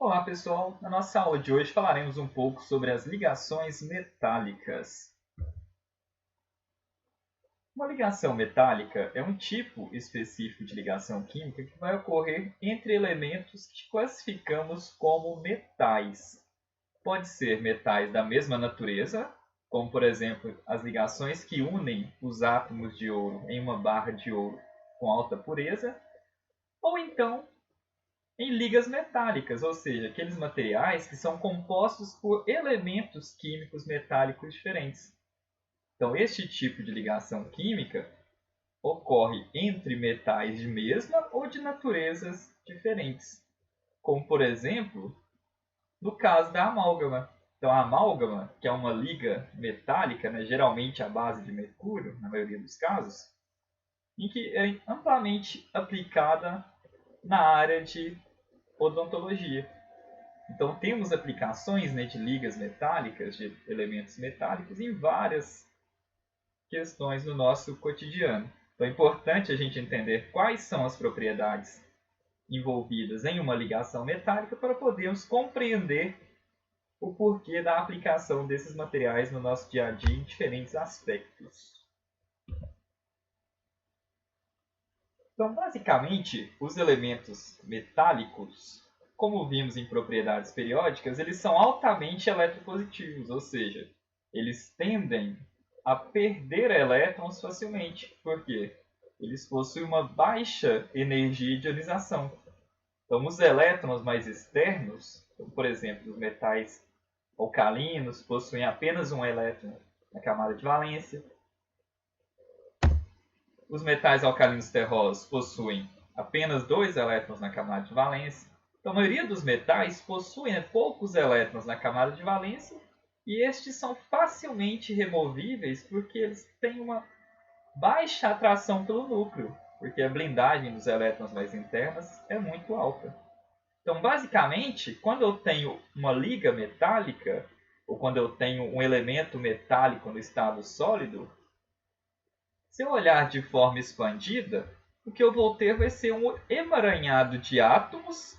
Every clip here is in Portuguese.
Olá pessoal, na nossa aula de hoje falaremos um pouco sobre as ligações metálicas. Uma ligação metálica é um tipo específico de ligação química que vai ocorrer entre elementos que classificamos como metais. Pode ser metais da mesma natureza, como por exemplo as ligações que unem os átomos de ouro em uma barra de ouro com alta pureza, ou então em ligas metálicas, ou seja, aqueles materiais que são compostos por elementos químicos metálicos diferentes. Então, este tipo de ligação química ocorre entre metais de mesma ou de naturezas diferentes, como por exemplo, no caso da amálgama. Então, a amálgama, que é uma liga metálica, né, geralmente à base de mercúrio, na maioria dos casos, em que é amplamente aplicada na área de odontologia. Então, temos aplicações, né, de ligas metálicas, de elementos metálicos, em várias questões no nosso cotidiano. Então, é importante a gente entender quais são as propriedades envolvidas em uma ligação metálica para podermos compreender o porquê da aplicação desses materiais no nosso dia a dia em diferentes aspectos. Então, basicamente, os elementos metálicos, como vimos em propriedades periódicas, eles são altamente eletropositivos, ou seja, eles tendem a perder elétrons facilmente. Por quê? Eles possuem uma baixa energia de ionização. Então, os elétrons mais externos, por exemplo, os metais alcalinos, possuem apenas um elétron na camada de valência. Os metais alcalinos terrosos possuem apenas dois elétrons na camada de valência. Então, a maioria dos metais possuem poucos elétrons na camada de valência e estes são facilmente removíveis porque eles têm uma baixa atração pelo núcleo, porque a blindagem dos elétrons mais internas é muito alta. Então, basicamente, quando eu tenho uma liga metálica, ou quando eu tenho um elemento metálico no estado sólido, se eu olhar de forma expandida, o que eu vou ter vai ser um emaranhado de átomos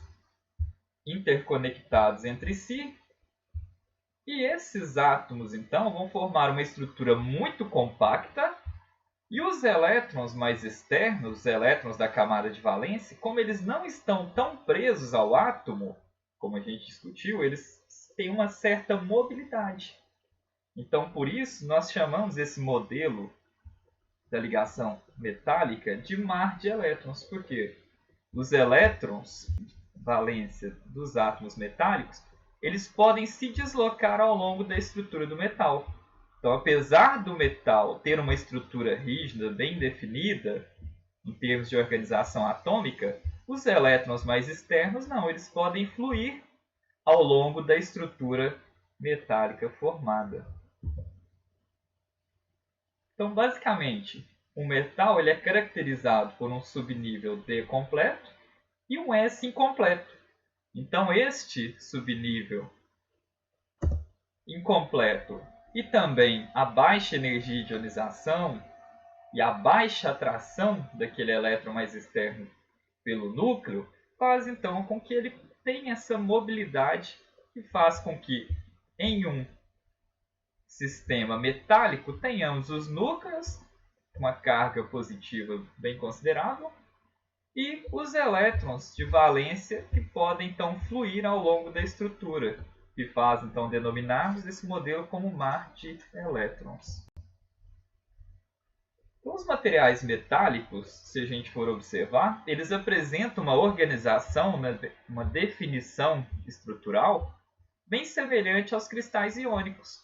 interconectados entre si. E esses átomos, então, vão formar uma estrutura muito compacta. E os elétrons mais externos, os elétrons da camada de valência, como eles não estão tão presos ao átomo, como a gente discutiu, eles têm uma certa mobilidade. Então, por isso, nós chamamos esse modelo da ligação metálica de mar de elétrons, porque os elétrons, valência dos átomos metálicos, eles podem se deslocar ao longo da estrutura do metal. Então, apesar do metal ter uma estrutura rígida, bem definida, em termos de organização atômica, os elétrons mais externos não, eles podem fluir ao longo da estrutura metálica formada. Então, basicamente, o metal ele é caracterizado por um subnível D completo e um S incompleto. Então, este subnível incompleto e também a baixa energia de ionização e a baixa atração daquele elétron mais externo pelo núcleo faz então com que ele tenha essa mobilidade que faz com que em um sistema metálico tenhamos os núcleos, uma carga positiva bem considerável, e os elétrons de valência que podem então fluir ao longo da estrutura, que faz então denominarmos esse modelo como mar de elétrons. Então, os materiais metálicos, se a gente for observar, eles apresentam uma organização, uma definição estrutural bem semelhante aos cristais iônicos.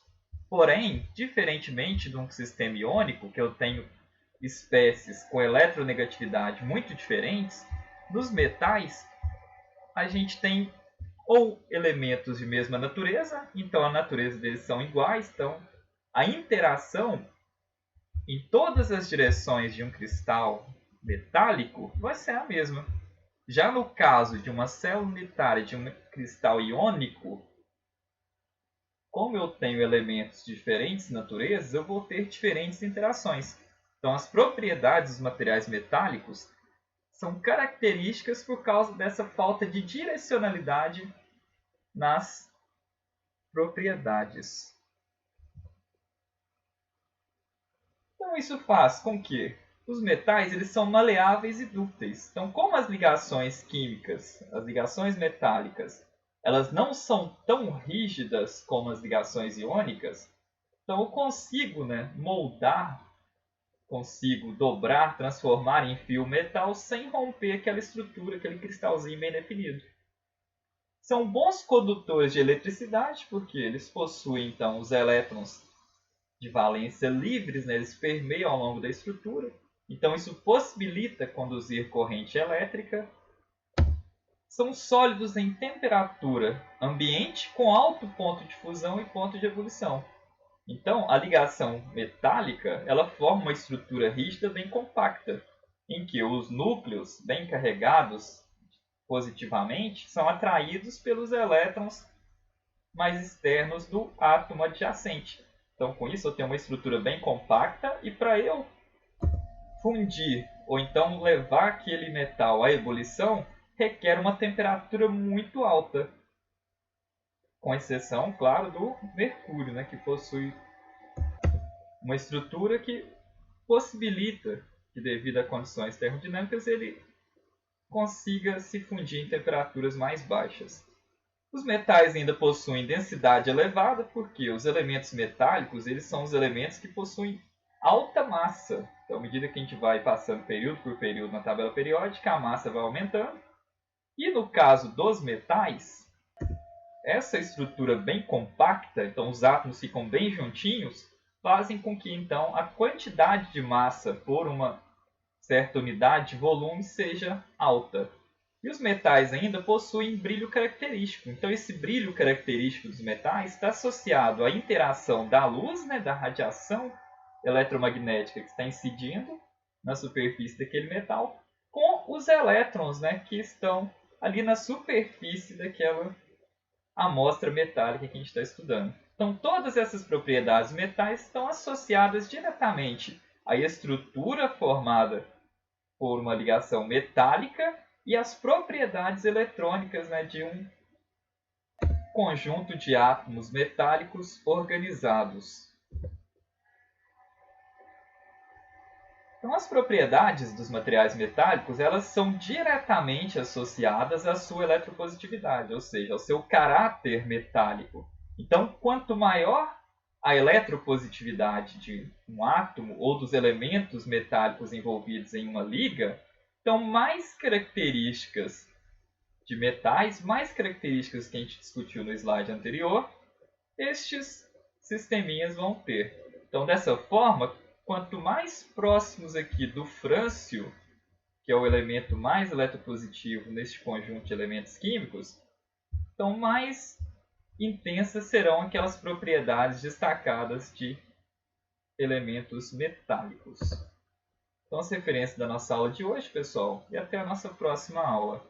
Porém, diferentemente de um sistema iônico, que eu tenho espécies com eletronegatividade muito diferentes, nos metais a gente tem ou elementos de mesma natureza, então a natureza deles são iguais, então a interação em todas as direções de um cristal metálico vai ser a mesma. Já no caso de uma célula unitária de um cristal iônico, como eu tenho elementos de diferentes naturezas, eu vou ter diferentes interações. Então, as propriedades dos materiais metálicos são características por causa dessa falta de direcionalidade nas propriedades. Então isso faz com que os metais eles são maleáveis e dúcteis. Então, como as ligações químicas, as ligações metálicas, elas não são tão rígidas como as ligações iônicas, então eu consigo, moldar, consigo dobrar, transformar em fio metal sem romper aquela estrutura, aquele cristalzinho bem definido. São bons condutores de eletricidade porque eles possuem então os elétrons de valência livres, eles permeiam ao longo da estrutura. Então isso possibilita conduzir corrente elétrica. São sólidos em temperatura ambiente com alto ponto de fusão e ponto de ebulição. Então a ligação metálica ela forma uma estrutura rígida bem compacta, em que os núcleos bem carregados positivamente são atraídos pelos elétrons mais externos do átomo adjacente. Então, com isso, eu tenho uma estrutura bem compacta e para eu fundir ou então levar aquele metal à ebulição requer uma temperatura muito alta, com exceção, claro, do mercúrio, que possui uma estrutura que possibilita que, devido a condições termodinâmicas, ele consiga se fundir em temperaturas mais baixas. Os metais ainda possuem densidade elevada porque os elementos metálicos eles são os elementos que possuem alta massa. Então, à medida que a gente vai passando período por período na tabela periódica, a massa vai aumentando. E no caso dos metais, essa estrutura bem compacta, então os átomos ficam bem juntinhos, fazem com que então a quantidade de massa por uma certa unidade de volume seja alta. E os metais ainda possuem brilho característico. Então, esse brilho característico dos metais está associado à interação da luz, da radiação eletromagnética que está incidindo na superfície daquele metal, com os elétrons que estão ali na superfície daquela amostra metálica que a gente está estudando. Então, todas essas propriedades metais estão associadas diretamente à estrutura formada por uma ligação metálica e as propriedades eletrônicas de um conjunto de átomos metálicos organizados. Então, as propriedades dos materiais metálicos elas são diretamente associadas à sua eletropositividade, ou seja, ao seu caráter metálico. Então, quanto maior a eletropositividade de um átomo ou dos elementos metálicos envolvidos em uma liga, então mais características de metais, mais características que a gente discutiu no slide anterior, estes sisteminhas vão ter. Então, dessa forma, quanto mais próximos aqui do frâncio, que é o elemento mais eletropositivo neste conjunto de elementos químicos, então mais intensas serão aquelas propriedades destacadas de elementos metálicos. Então, as referências da nossa aula de hoje, pessoal, e até a nossa próxima aula.